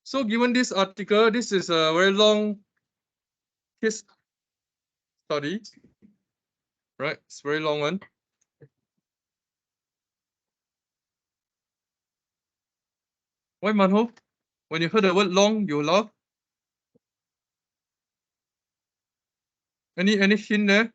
So given this article, this is a very long case study, right? It's a very long one. Why, Manho? When you heard the word long, you laugh? Any hint there?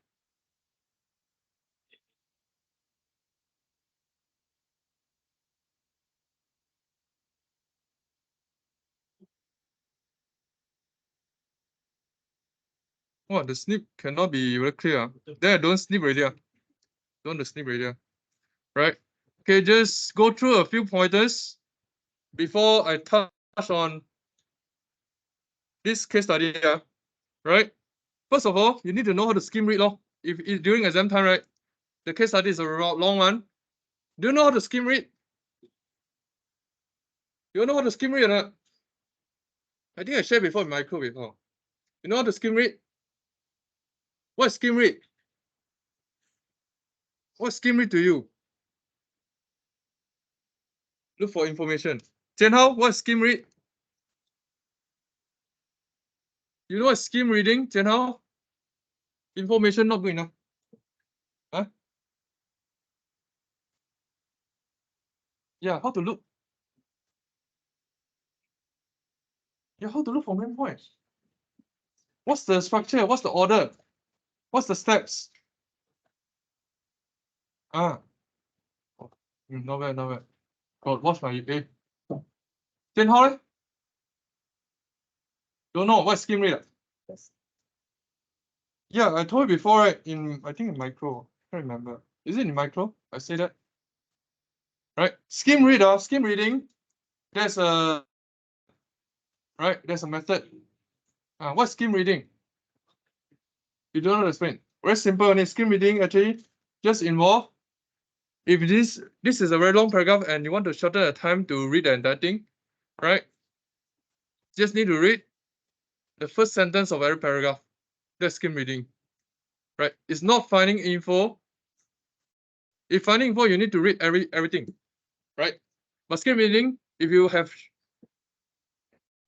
Oh, the snip cannot be very clear. There, don't snip already. Don't snip already. Right? Okay, just go through a few pointers before I touch on this case study. Right? First of all, you need to know how to skim read. If during exam time, right? The case study is a long one. Do you know how to skim read? You know how to skim read or not? I think I shared before in micro before. You know how to skim read? What's skim read? What's skim read to you? Look for information. Jianhao, what's skim read? You know what skim reading, Jianhao? Information not good enough. Huh? Yeah, how to look? Yeah, how to look for main points? What's the structure? What's the order? What's the steps? Ah. Not bad, not bad. God, what's my A? Jianhao? Don't know what's skim read? Yes. Yeah, I told you before, right? I think in micro. I can't remember. Is it in micro? I say that. Right? Skim reading. There's a method. What's skim reading? You don't know the explain. Very simple. Only skim reading actually just involve if this is a very long paragraph and you want to shorten the time to read the entire thing, right? Just need to read the first sentence of every paragraph. That's skim reading, right? It's not finding info. If finding info, you need to read everything, right? But skim reading, if you have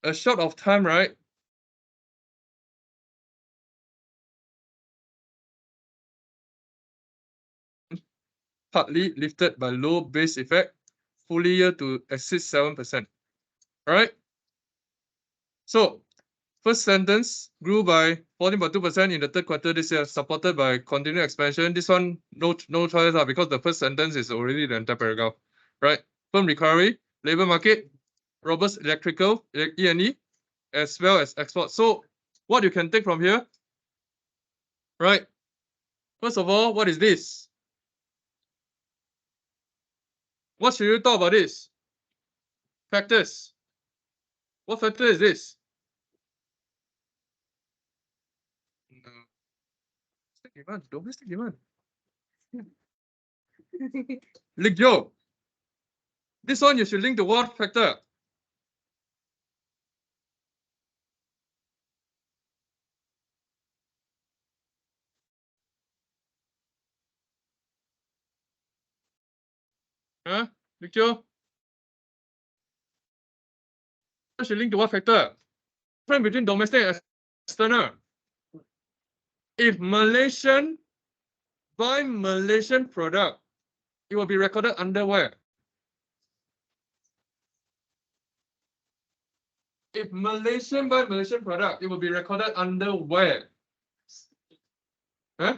a short of time, right? Partly lifted by low base effect, full year to exceed 7%. All right. So first sentence grew by 14.2% in the third quarter this year, supported by continued expansion. This one no choice because the first sentence is already the entire paragraph, right? Firm recovery, labor market, robust electrical, E&E, as well as export. So what you can take from here, right? First of all, what is this? What should you talk about this? Factors. What factor is this? Domestic demand. Link Joe. This one you should link to what factor? Huh? Link Joe? Should link to what factor? Difference between domestic and external. If Malaysian buy Malaysian product, it will be recorded under where? If Malaysian buy Malaysian product, it will be recorded under where? Huh?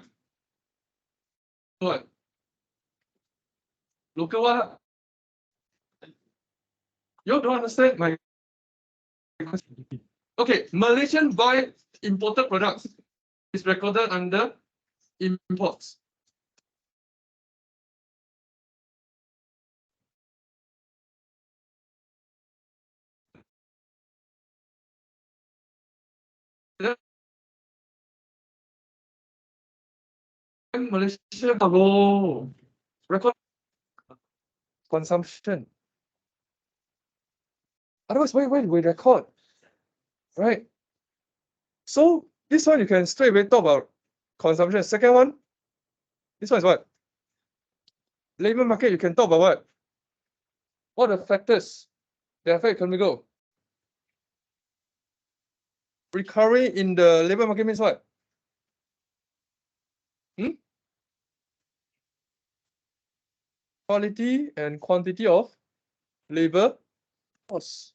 What? Local what? You don't understand my question. Okay, Malaysian buy imported products is recorded under imports. Malaysia record consumption. Otherwise, why we record? Right? So this one you can straight away talk about consumption. Second one, this one is what? Labor market, you can talk about what? What are the factors that affect economic growth? Recovery in the labor market means what? Quality and quantity of labor force.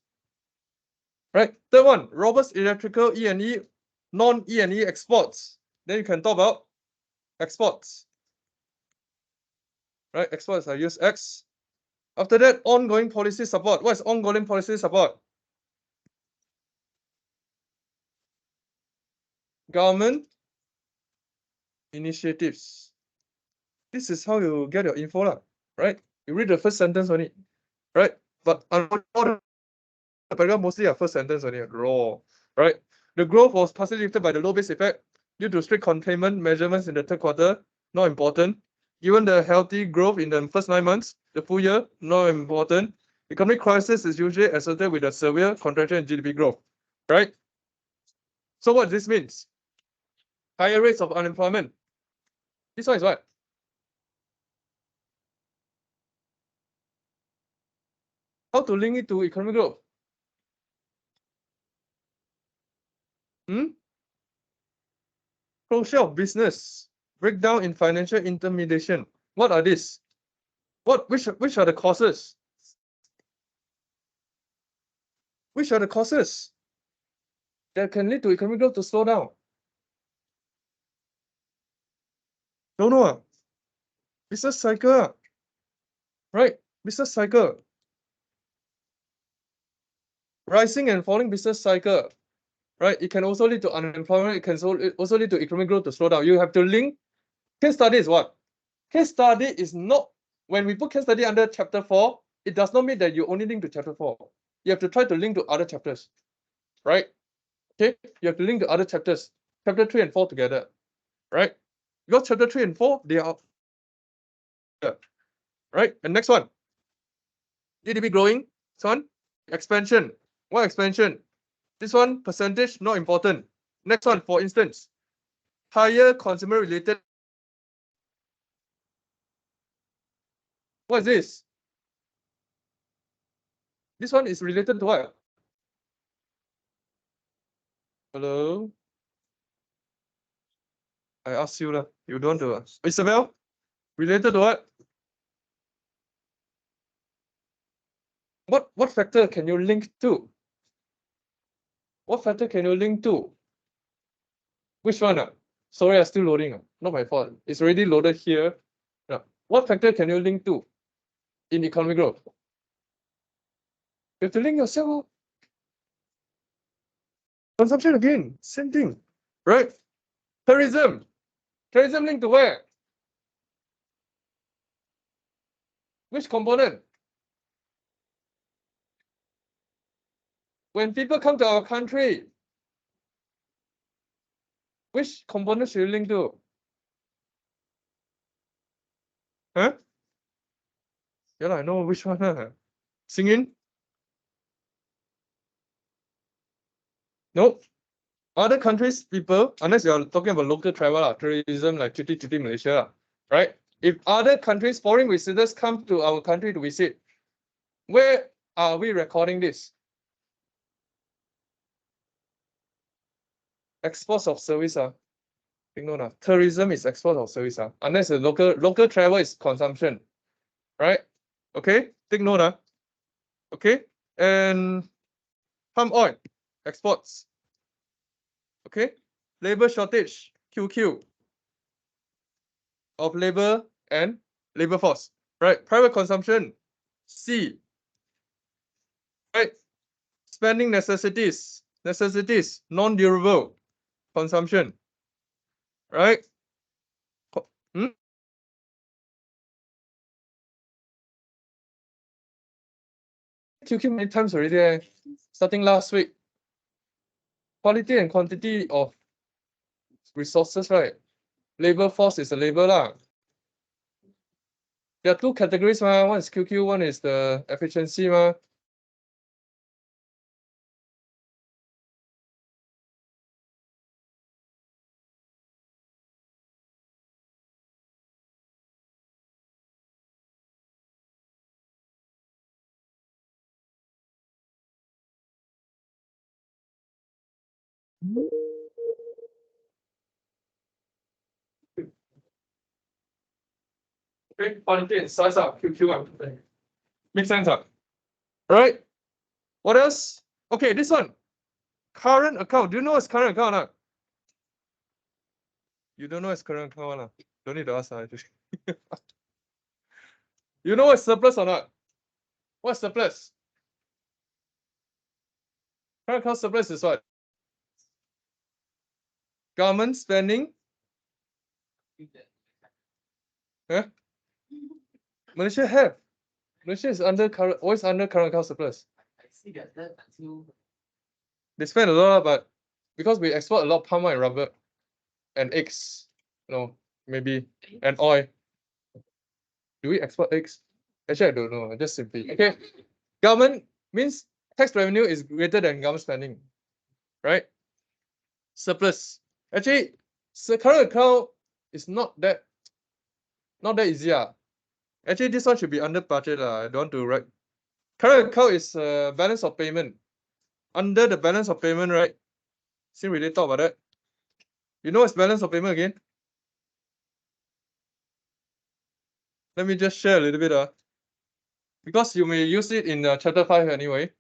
Right. Third one, robust electrical E&E, non-E&E exports. Then you can talk about exports. Right. Exports, I use X. After that, ongoing policy support. What is ongoing policy support? Government initiatives. This is how you get your info, lah, right? You read the first sentence only, right? But all the paragraph mostly are first sentence only, raw, right? The growth was partially lifted by the low base effect due to strict containment measurements in the third quarter, not important. Given the healthy growth in the first 9 months, the full year, not important. Economic crisis is usually associated with a severe contraction in GDP growth, right? So what this means? Higher rates of unemployment. This one is what? How to link it to economic growth? Closure of business, breakdown in financial intermediation. What are these? Which are the causes? Which are the causes that can lead to economic growth to slow down? Don't know. Business cycle. Right? Business cycle. Rising and falling business cycle. Right? It can also lead to unemployment. It can also lead to economic growth to slow down. You have to link. Case study is what? Case study is not, when we put case study under chapter 4, it does not mean that you only link to chapter 4. You have to try to link to other chapters. Right? Okay, you have to link the other chapters, chapter 3 and 4 together, right? Because chapter 3 and 4, they are, right? And next one, GDP growing. This one, expansion. What expansion? This one, percentage, not important. Next one, for instance, higher consumer related. What is this? This one is related to what? Hello? I asked you, you don't want to. Isabel? Related to what? What factor can you link to? What factor can you link to? Which one? Sorry, I'm still loading. Not my fault. It's already loaded here. What factor can you link to in economic growth? You have to link yourself. Consumption again, same thing, right? Tourism. Tourism linked to where? Which component? When people come to our country, which component should you link to? Huh? Yeah, I know which one. Singing? No. Other countries, people, unless you're talking about local travel, tourism like Cuti Malaysia, right? If other countries, foreign visitors come to our country to visit, where are we recording this? Exports of service. No, tourism is export of service. Unless the local travel is consumption, right? Okay, take note. Okay, and palm oil exports. Okay, labor shortage QQ of labor and labor force. Right, private consumption C. Right, spending necessities non-durable consumption. Right. QQ many times already, starting last week. Quality and quantity of resources, right? Labor force is a labor lah. There are two categories, one is QQ, one is the efficiency. Okay, quantity and size are QQ. Make sense, huh? Right? What else? Okay, this one. Current account. Do you know what's current account? Huh? You don't know what's current account? Huh? Don't need to ask. Huh? You know what's surplus or not? What's surplus? Current account surplus is what? Government spending. Huh? Malaysia have. Malaysia is under current, always under current account surplus. I see that until They spend a lot, but because we export a lot of palm oil and rubber and eggs, maybe, and oil. Do we export eggs? Actually, I don't know. I just simply okay. Government means tax revenue is greater than government spending, right? Surplus. Actually, so current account is not that easy. Actually, this one should be under budget. I don't want to write. Current account is balance of payment. Under the balance of payment, right? Since we didn't talk about that. You know what's balance of payment again? Let me just share a little bit. Because you may use it in chapter 5 anyway.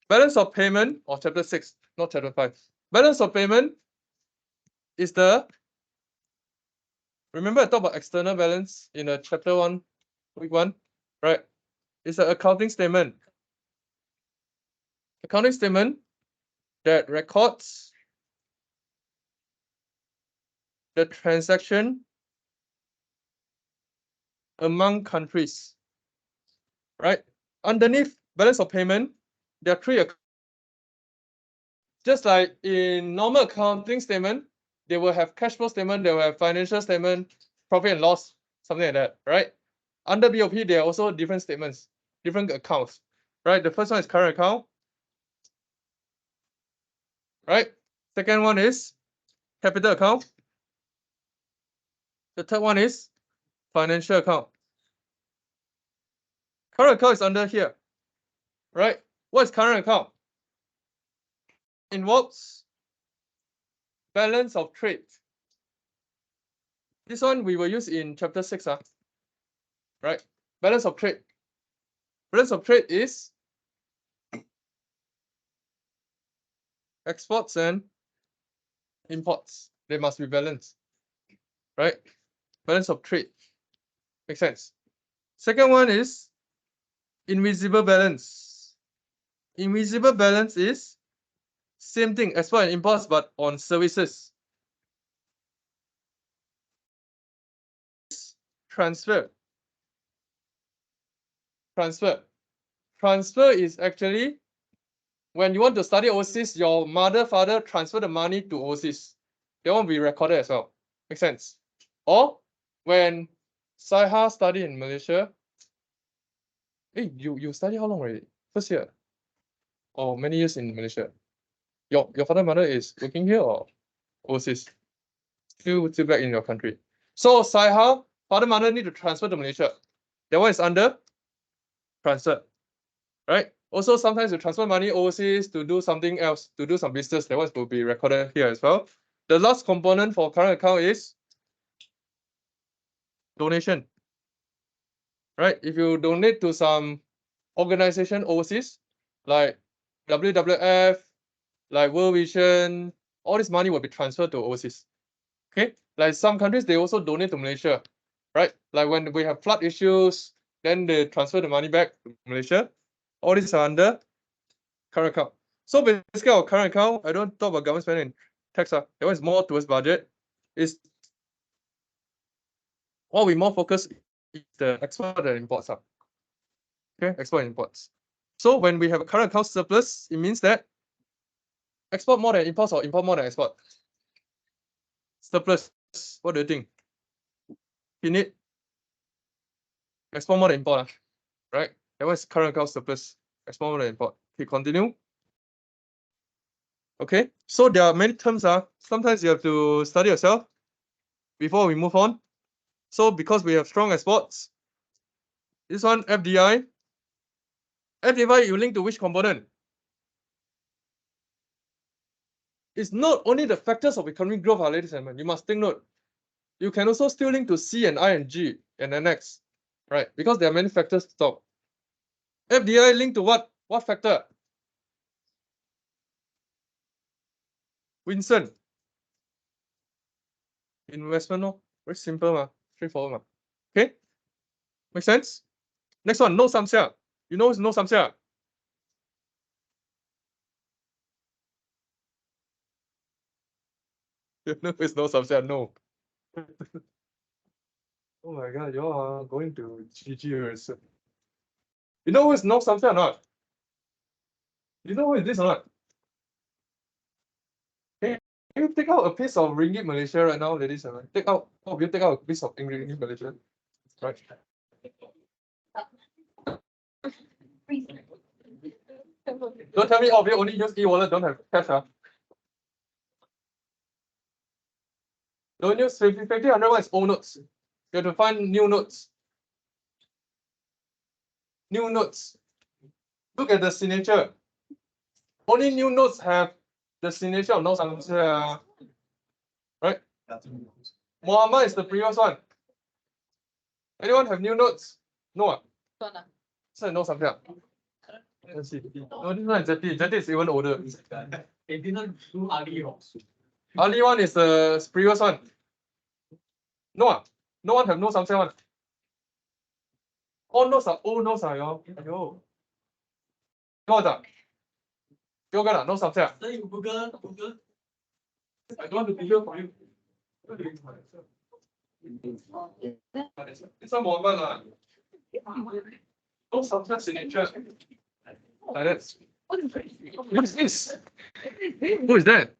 Balance of payment, or chapter 6, not chapter 5. Balance of payment is remember I talked about external balance in chapter 1, week 1, right? It's an accounting statement. Accounting statement that records the transaction among countries, right? Underneath balance of payment, there are 3 accounts. Just like in normal accounting statement, they will have cash flow statement, they will have financial statement, profit and loss, something like that, right? Under BOP, there are also different statements, different accounts, right? The first one is current account, right? Second one is capital account. The third one is financial account. Current account is under here, right? What is current account? Involves balance of trade. This one we will use in chapter 6, right? Balance of trade. Balance of trade is exports and imports. They must be balanced, right? Balance of trade. Makes sense. Second one is invisible balance. Invisible balance is same thing, export and imports, but on services. Transfer. Transfer is actually when you want to study overseas, your mother, father transfer the money to overseas. They won't be recorded as well. Makes sense. Or when Saiha study in Malaysia. Hey, you study how long already? First year? Or many years in Malaysia? Your father mother is working here or overseas? Still back in your country. So Saiha, father mother need to transfer to Malaysia. That one is under transfer. Right? Also, sometimes you transfer money overseas to do something else, to do some business. That one will be recorded here as well. The last component for current account is donation. Right? If you donate to some organization overseas, like WWF, like World Vision, all this money will be transferred to overseas. Okay? Like some countries, they also donate to Malaysia. Right? Like when we have flood issues, then they transfer the money back to Malaysia. All these are under current account. So basically, our current account, I don't talk about government spending and tax. That one is more towards budget. Is what we more focus is the export and imports. Okay, export and imports. So when we have a current account surplus, it means that export more than imports or import more than export. Surplus. What do you think? You need export more than import, right? That was current account surplus. Export more than import. Okay, continue. Okay, so there are many terms. Sometimes you have to study yourself before we move on. So because we have strong exports, this one FDI. FDI you link to which component? it's not only the factors of economic growth, ladies and gentlemen. You must take note. You can also still link to C and I and G and NX, right? Because there are many factors to talk. FDI linked to what? What factor? Winston. Investment, no? Very simple, ma. Straightforward, ma. Okay? Make sense? Next one, no samsia. You know it's no samsia. You know it's no samsia, no. Oh my god, you all are going to GG very soon. You know who is no samsia or not? You know who is this or not? Hey, you take out a piece of ringgit Malaysia right now, ladies and gentlemen. Take out, oh, you take out a piece of ringgit Malaysia. Right. Don't tell me all of you only use e-wallet, don't have cash, huh? Don't use 50/100 is old notes. You have to find new notes. New notes. Look at the signature. Only new notes have the signature of no samsia. Right? Muhammad is the previous one. Anyone have new notes? No. So no samsia. Let's see. No, this one is Zeti. Zeti is even older. They didn't do Ali. Ali one is the previous one. No, no one have no samsia one. All notes are old notes, yo. Yo. Got that? You got that? No samsia. Then you Google. I don't want to Google for you. This one Muhammad lah. No samsia signature. Like that. What is this? Who is that?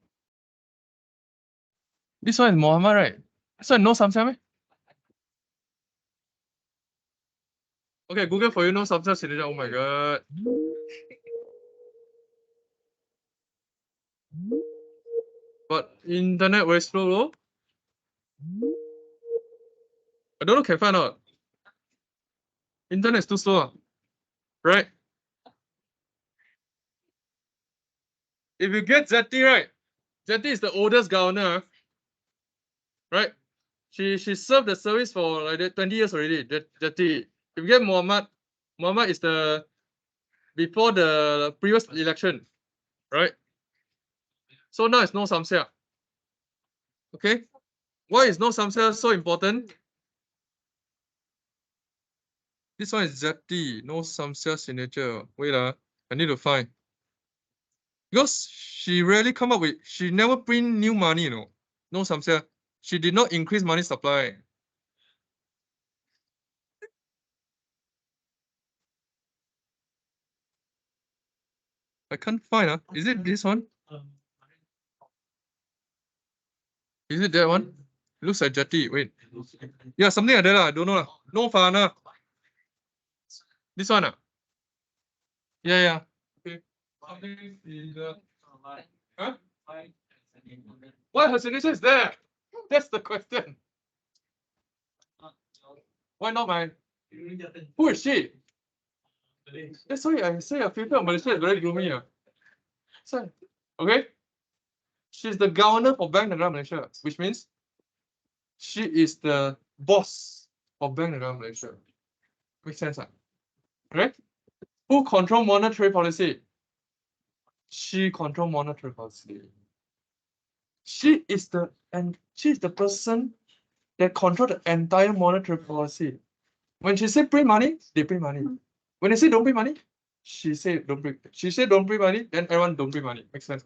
This one is Muhammad, right? This one no samsia, meh? Okay, Google for you, no samsia signature. Oh my god. But internet very slow, though. I don't know, can find out. Internet is too slow, right? If you get Zeti, right? Zeti is the oldest governor, right? She served the service for like 20 years already. Zeti. If you get Muhammad, Muhammad is the before the previous election, right? So now it's no samsia. Okay, why is no samsia so important? This one is Zeti, no samsia signature. Wait, I need to find. Because she rarely come up with, she never print new money, you know. No samsia. She did not increase money supply. I can't find. Is it this one? Is it that one? It looks like Zeti. Wait. Yeah, something like that. I don't know. No fana. This one. Yeah. Okay. Something in the... Huh? Why her signature is there? That's the question. Why not mine? Who is she? That's why I say a people of Malaysia is very gloomy. So, okay. She's the governor for Bank Negara Malaysia, which means she is the boss of Bank Negara Malaysia. Makes sense, right? Who control monetary policy? She control monetary policy. She is the person that control the entire monetary policy. When she say print money, they print money. When they say don't print money, she say don't print. She say don't print money, then everyone don't print money. Makes sense,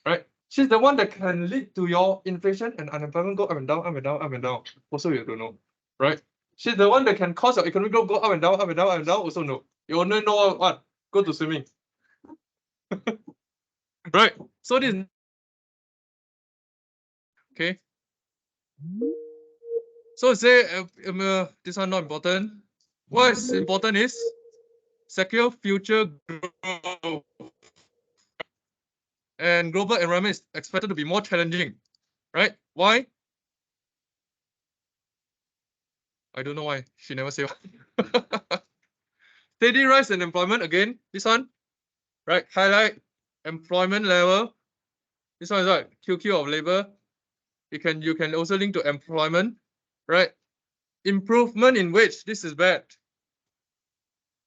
right? She's the one that can lead to your inflation and unemployment go up and down, up and down, up and down. Also, you don't know, right? She's the one that can cause your economic growth go up and down, up and down, up and down. Also, no. You only know what? Go to swimming. Right. So this. Okay. So say this one not important. What is important is secure future growth. And global environment is expected to be more challenging, right? Why? I don't know why. She never say. Steady rise in employment again. This one, right? Highlight employment level This one is what? QQ of labor. You can also link to employment, right? Improvement in wage. This is bad.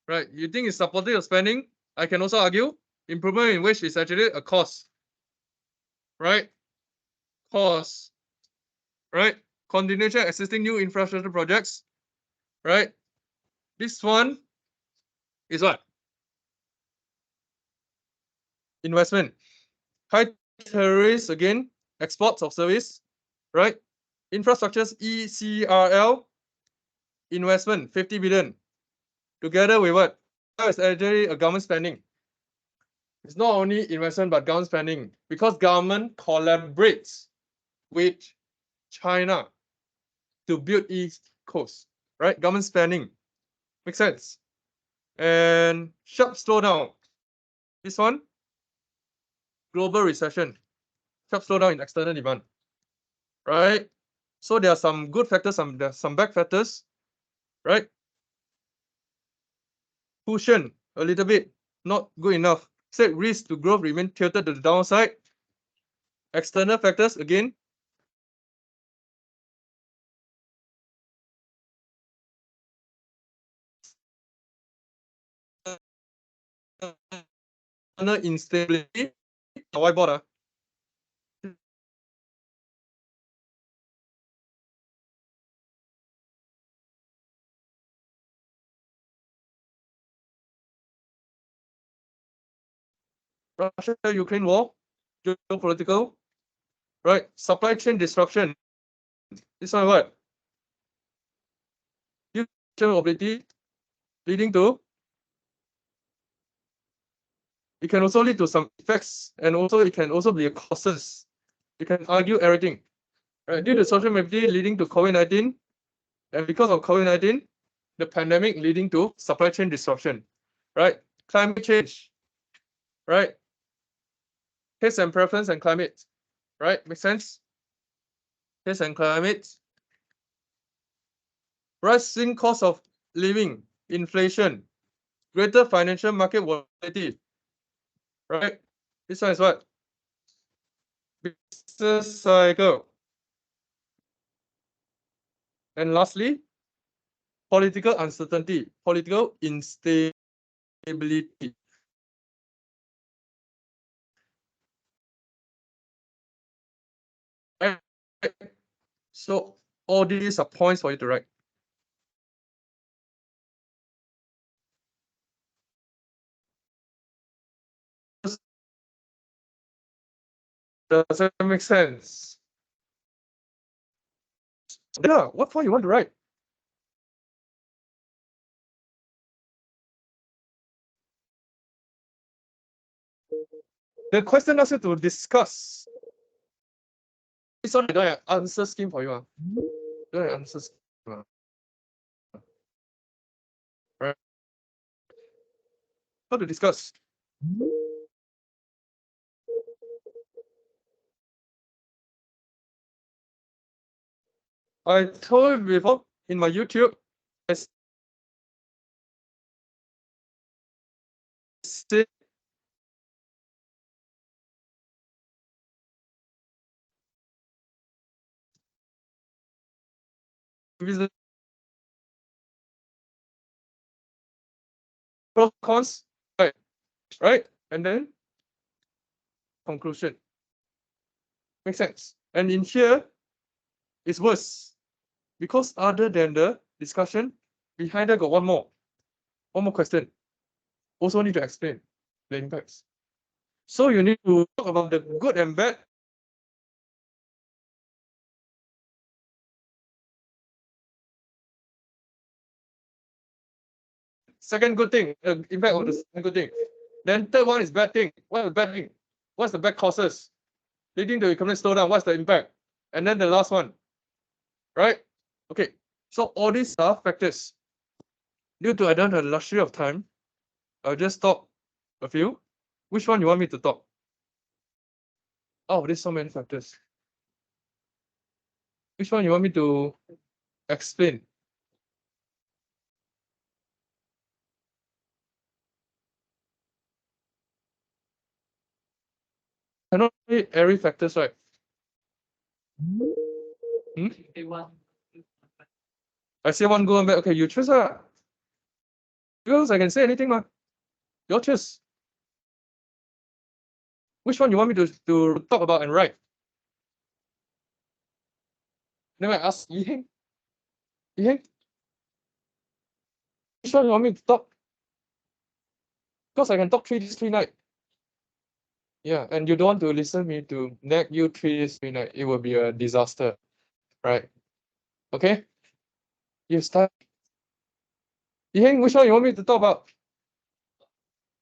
Right? You think it's supportive of spending? I can also argue improvement in wage is actually a cost. Right? Cost. Right? Continuation existing new infrastructure projects. Right? This one is what? Investment. High terrorists again, exports of service, right? Infrastructures ECRL, investment 50 billion. Together with what? It's actually a government spending. It's not only investment but government spending because government collaborates with China to build East Coast, right? Government spending. Makes sense. And sharp slowdown. This one, global recession. Sharp slowdown in external demand, right? So there are some good factors, there are some bad factors, right? Cushion a little bit, not good enough. Said risk to growth remain tilted to the downside. External factors again. Instability. Whiteboard. Russia-Ukraine war, geopolitical, right? Supply chain disruption. This one what? Future mobility leading to. It can also lead to some effects, and also it can also be a causes. You can argue everything, right? Due to social mobility leading to COVID-19, and because of COVID-19, the pandemic leading to supply chain disruption, right? Climate change, right? Taste and preference and climate, right? Make sense? Taste and climate. Rising cost of living, inflation, greater financial market volatility, right? This one is what? Business cycle. And lastly, political uncertainty, political instability. Right? So all these are points for you to write. Does that make sense? Yeah, what point you want to write? The question asks you to discuss. This one I don't have answer scheme for you. Don't have answer scheme. Right? How to discuss? I told you before in my YouTube, I said visit pros cons, right? And then conclusion. Makes sense. And in here, it's worse because other than the discussion, behind that got one more question. Also need to explain the impacts. So you need to talk about the good and bad. Second good thing, impact of the second good thing. Then third one is bad thing. What is the bad thing? What's the bad causes leading to economic slowdown? What's the impact? And then the last one, right? Okay, so all these are factors. Due to I don't have the luxury of time, I'll just talk a few. Which one you want me to talk? Oh, there's so many factors. Which one you want me to explain? Cannot be every factors, right? I say one go and back. Okay, you choose because I can say anything, ma. Your choose. Which one you want me to talk about and write? Then I ask Yiheng. Yiheng, which one you want me to talk? Because I can talk 3 days, 3 nights. Yeah, and you don't want to listen me to nag you 3 days, 3 nights. It will be a disaster, right? Okay? You start. Yiheng, which one you want me to talk about?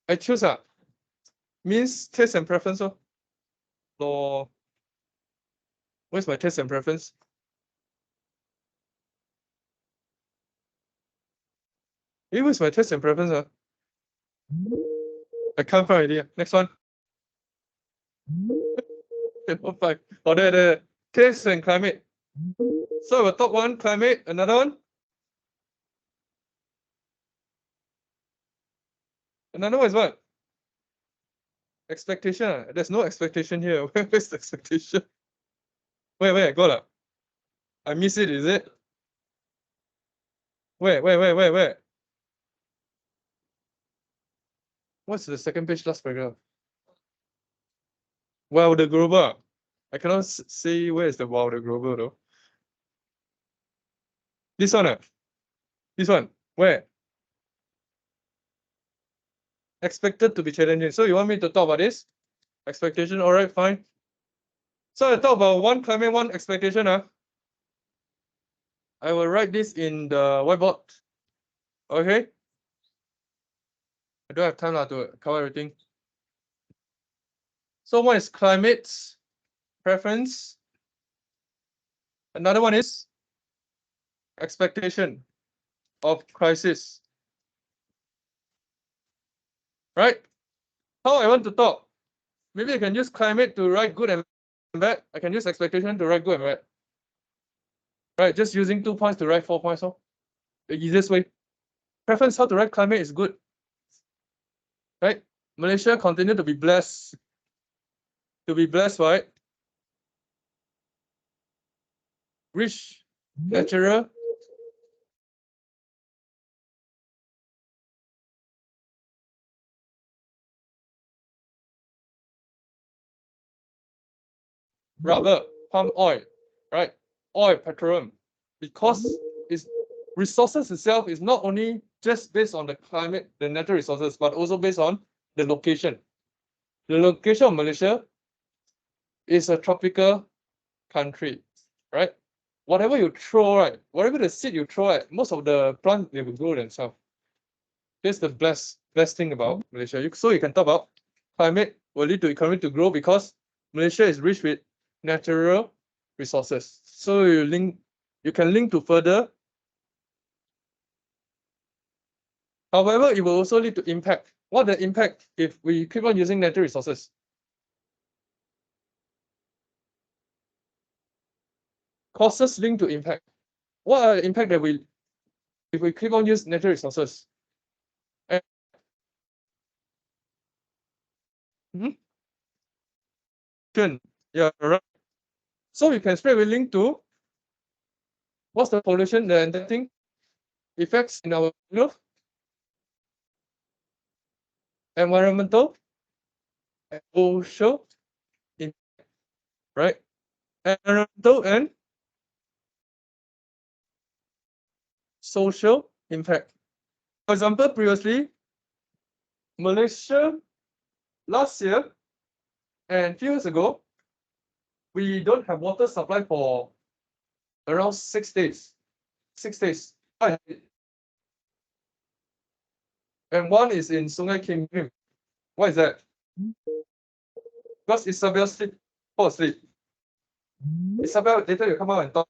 I choose means taste and preference. Or where's my taste and preference? Where's my taste and preference? I can't find already. Next one. Five. Oh, there. Taste and climate. So the top one, climate. Another one. Another one is what? Expectation. There's no expectation here. Where's the expectation? Where? Got it. I miss it, is it? Where? What's the second page last paragraph? Wow, the global. I cannot say where is the wow, the global though. This one. This one. Where? Expected to be challenging. So you want me to talk about this? Expectation. All right, fine. So I talk about one climate, one expectation. I will write this in the whiteboard. Okay. I don't have time to cover everything. So one is climate preference. Another one is expectation of crisis. Right? How I want to talk? Maybe I can use climate to write good and bad. I can use expectation to write good and bad. Right? Just using 2 points to write 4 points. The easiest way. Preference, how to write climate is good. Right? Malaysia continue to be blessed. Right? Rich, natural. Rubber, palm oil, right? Oil, petroleum. Because its resources itself is not only just based on the climate, the natural resources, but also based on the location. The location of Malaysia is a tropical country, right? Whatever you throw, right? Whatever the seed you throw at, most of the plants they will grow themselves. That's the best thing about Malaysia. So you can talk about climate will lead to economy to grow because Malaysia is rich with natural resources. So you can link to further. However, it will also lead to impact. What the impact if we keep on using natural resources? Causes linked to impact. What are the impact that if we keep on using natural resources? Yeah, right. So we can straight away link to what's the pollution, the thing effects in our environmental and social impact, right? Environmental and social impact. For example, previously, Malaysia last year and few years ago, we don't have water supply for around 6 days. 6 days. And one is in Sungai Kim. Why is that? Because Isabel fall asleep. Isabel, later you come out and talk.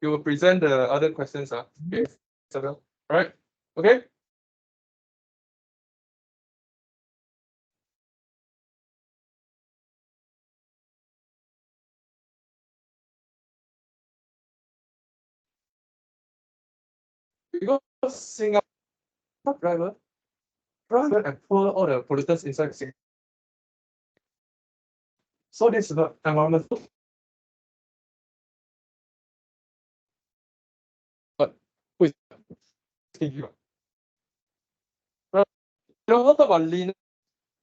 You will present the other questions. Okay, Isabel. All right. Okay. Because Singapore driver and pour all the pollutants inside Singapore. So this is the environmental. But who is you? Right. You know what about Linus?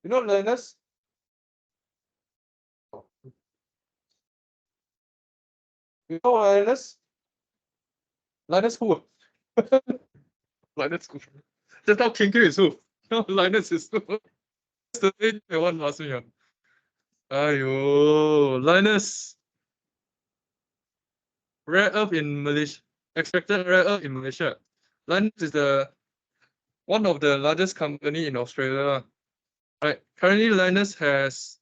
You know Linus? You know Linus? Linus who? Linus who? Just now Kinky is who? No, Linus is who? That's the thing I want to ask me. Ayo, Linus. Rare earth in Malaysia. Extracted rare earth in Malaysia. Linus is the one of the largest company in Australia. Right. Currently, Linus has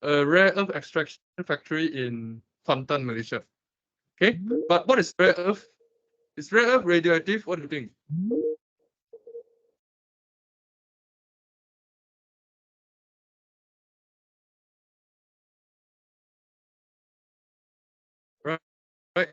a rare earth extraction factory in Kuantan, Malaysia. Okay, but what is rare earth? Is rare earth radioactive? What do you think? Right, right.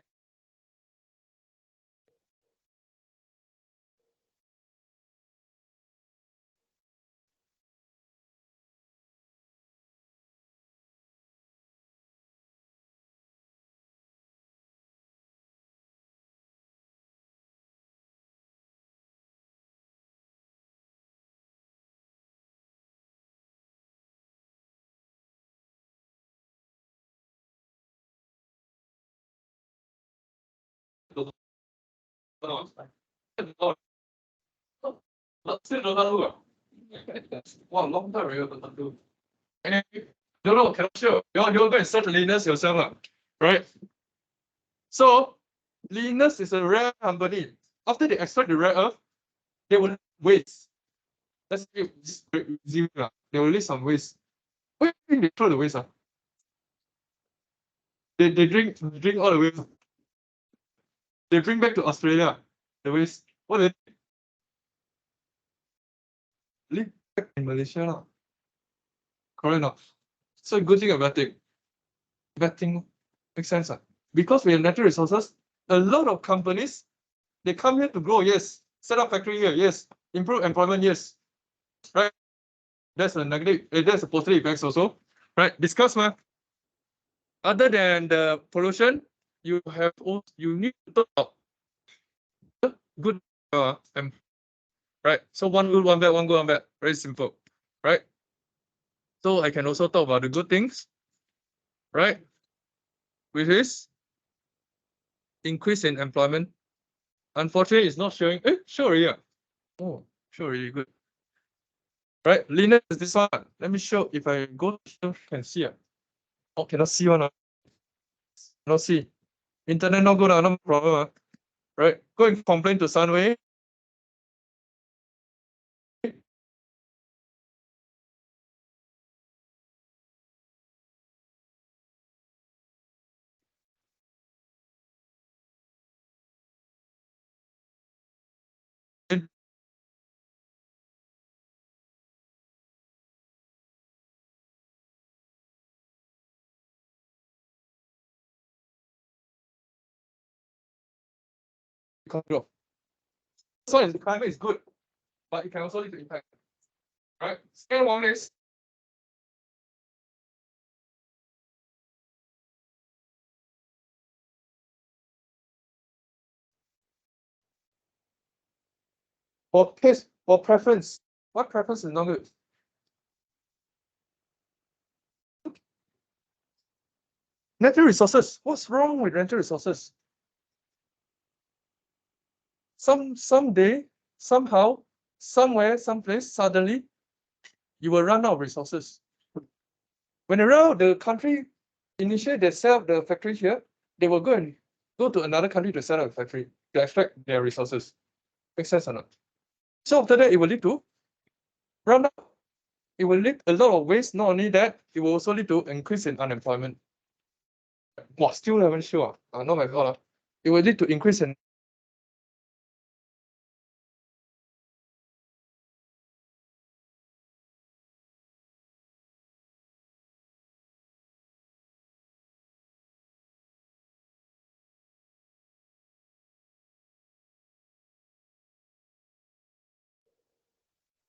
Wow, long time ago. Anyway, don't know, cannot show. You're going to search Linus yourself, right? So, Linus is a rare company. After they extract the rare earth, they will waste. Let's say they will release some waste. Where do they throw the waste? They drink all the waste. They bring back to Australia the waste. What they leave back in Malaysia? Correct enough. So good thing or bad thing? Bad thing makes sense. Because we have natural resources, a lot of companies they come here to grow, yes. Set up factory here, yes. Improve employment, yes. Right? That's a negative, that's a positive effects also. Right? Discuss, ma. Other than the pollution, you need to talk about good right. So one good, one bad, one good, one bad. Very simple. Right? So I can also talk about the good things, right? Which is increase in employment. Unfortunately, it's not showing. Show already. Oh, show already, good. Right, Linus is this one. Let me show if I go here, can see it. Oh, cannot see one. Cannot see. Internet not good, no problem. Right, go and complain to Sunway. So the climate is good, but it can also lead to impact. Right, second one is for taste or preference. What preference is not good? Natural resources. What's wrong with natural resources? Someday, somehow, somewhere, someplace, suddenly, you will run out of resources. When around the country initially they set up the factory here, they will go to another country to set up a factory to extract their resources. Make sense or not? So after that, it will lead to run out. It will lead a lot of waste. Not only that, it will also lead to increase in unemployment. Wow, still haven't sure. Not my fault. It will lead to increase in.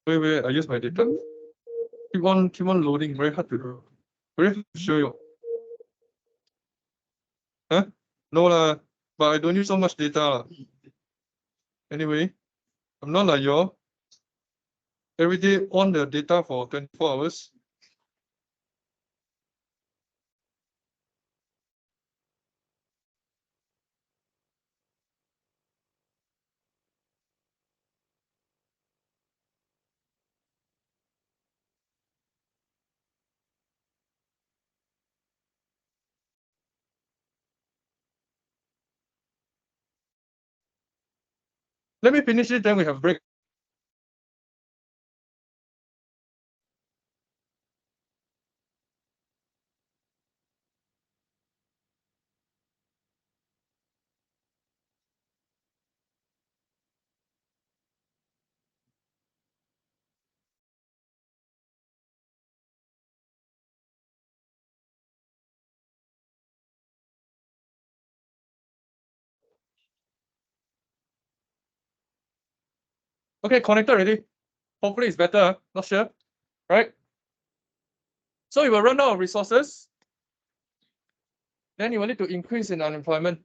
Wait, I use my data. Keep on loading. Very hard to do. Really? Show you. Huh? No lah, but I don't use so much data lah. Anyway, I'm not like you every day on the data for 24 hours. Let me finish it, then we have a break. Okay, connected already. Hopefully it's better, not sure, right? So you will run out of resources. Then you will need to increase in unemployment.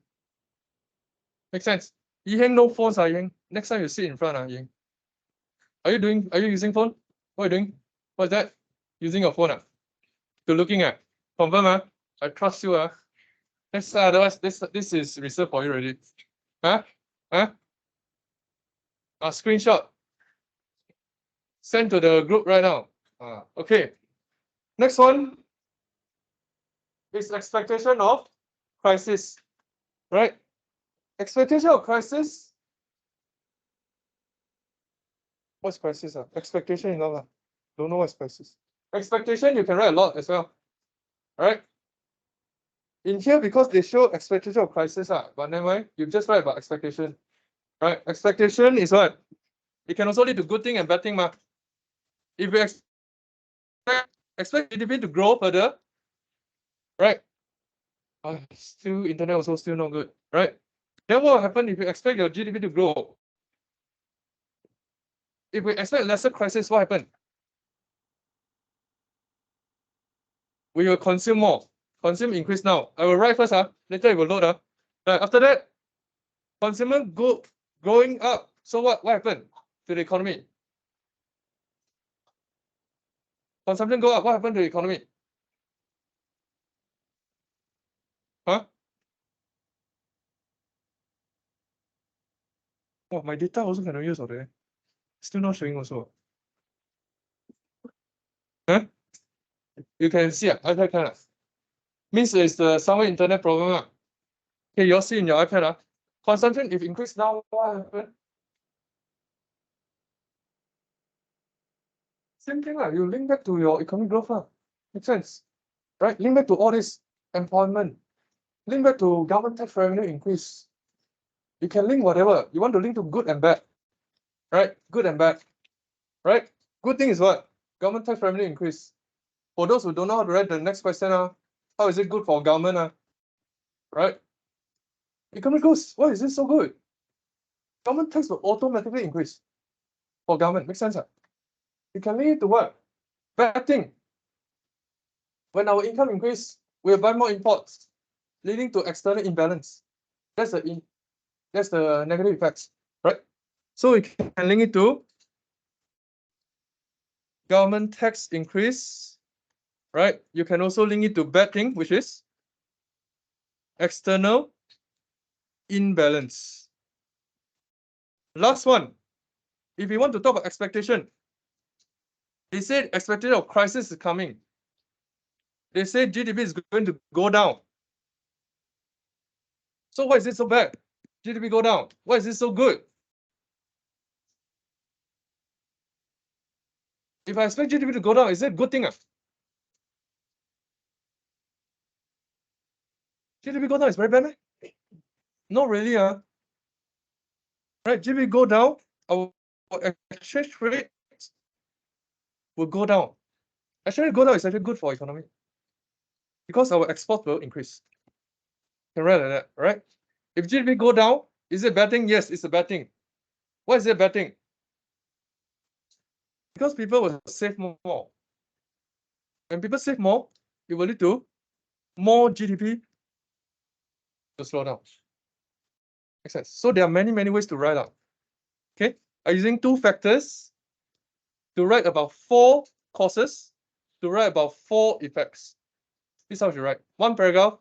Make sense? Yiheng no phones, Yiheng. Next time you sit in front, Yiheng. Are you using phone? What are you doing? What's that? Using your phone, to looking at. Confirm, I trust you, Next, otherwise, this is reserved for you already. Huh? Screenshot. Send to the group right now. Okay. Next one is expectation of crisis. Right? Expectation of crisis. What's crisis? Expectation, you know, don't know what's crisis. Expectation, you can write a lot as well. Right? In here, because they show expectation of crisis, but never mind, you just write about expectation. Right? Expectation is what? It can also lead to good thing and bad thing, ma. If you expect GDP to grow further, right? Still internet also still not good, right? Then what will happen if you expect your GDP to grow? If we expect lesser crisis, what happen? We will consume more. Consume increase now. I will write first, later it will load. Right, after that, consumer growing up. So what happened to the economy? Consumption go up, what happened to the economy? Huh? Oh, my data also cannot use already. Still not showing also. Huh? You can see iPad can. Means it's the somewhere internet problem. Okay, you all see in your iPad. Consumption if increase now, what happened? Same thing, you link back to your economic growth. Makes sense. Right? Link back to all this employment. Link back to government tax revenue increase. You can link whatever. You want to link to good and bad. Right? Good and bad. Right? Good thing is what? Government tax revenue increase. For those who don't know how to write the next question, how is it good for government? Right? Economic growth, why is this so good? Government tax will automatically increase for government. Makes sense? You can link it to what? Bad thing. When our income increase, we'll buy more imports, leading to external imbalance. That's the negative effects, right? So we can link it to government tax increase, right? You can also link it to bad thing, which is external imbalance. Last one, if you want to talk about expectation, they said expectation of crisis is coming. They say GDP is going to go down. So why is it so bad? GDP go down. Why is it so good? If I expect GDP to go down, is it a good thing? GDP go down is very bad, Not really, Right, GDP go down, our exchange rate will go down. Actually, go down is actually good for economy because our export will increase. You can write like that, right? If GDP go down, is it a bad thing? Yes, it's a bad thing. Why is it a bad thing? Because people will save more. When people save more, it will lead to more GDP to slow down. Makes sense. So there are many, many ways to write out. Okay, I'm using two factors to write about 4 causes, to write about 4 effects. This is how you write. One paragraph,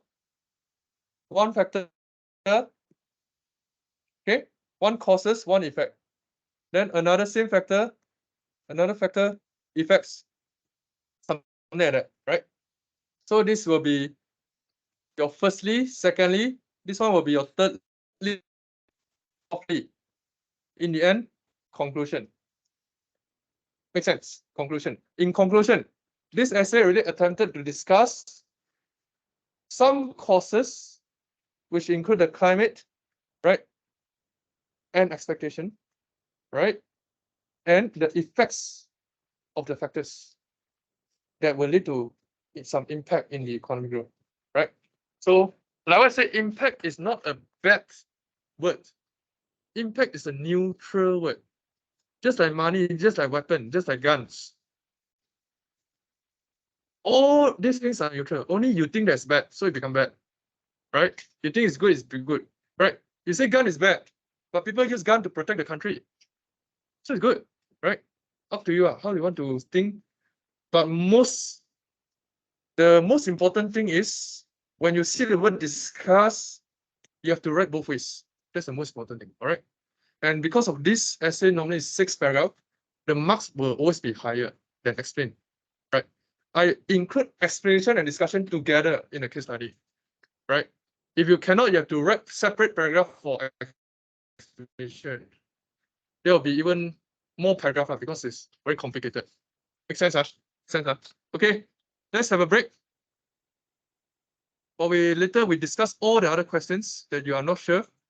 one factor, okay, one causes, one effect. Then another same factor, another factor, effects, something like that, right? So this will be your firstly, secondly, this one will be your thirdly, fourthly. In the end, conclusion. Makes sense? Conclusion. In conclusion, this essay really attempted to discuss some causes which include the climate, right? And expectation, right? And the effects of the factors that will lead to some impact in the economic growth, right? So, like I said, impact is not a bad word. Impact is a neutral word. Just like money, just like weapon, just like guns. All these things are neutral. Only you think that's bad, so it become bad, right? You think it's good, it's good, right? You say gun is bad, but people use gun to protect the country, so it's good, right? Up to you, how you want to think. But the most important thing is when you see the word discuss, you have to write both ways. That's the most important thing, all right? And because of this essay, normally is 6 paragraphs, the marks will always be higher than explain, right? I include explanation and discussion together in a case study, right? If you cannot, you have to write separate paragraph for explanation. There will be even more paragraph because it's very complicated. Make sense, Ash? Sense, okay, let's have a break. Or later we discuss all the other questions that you are not sure.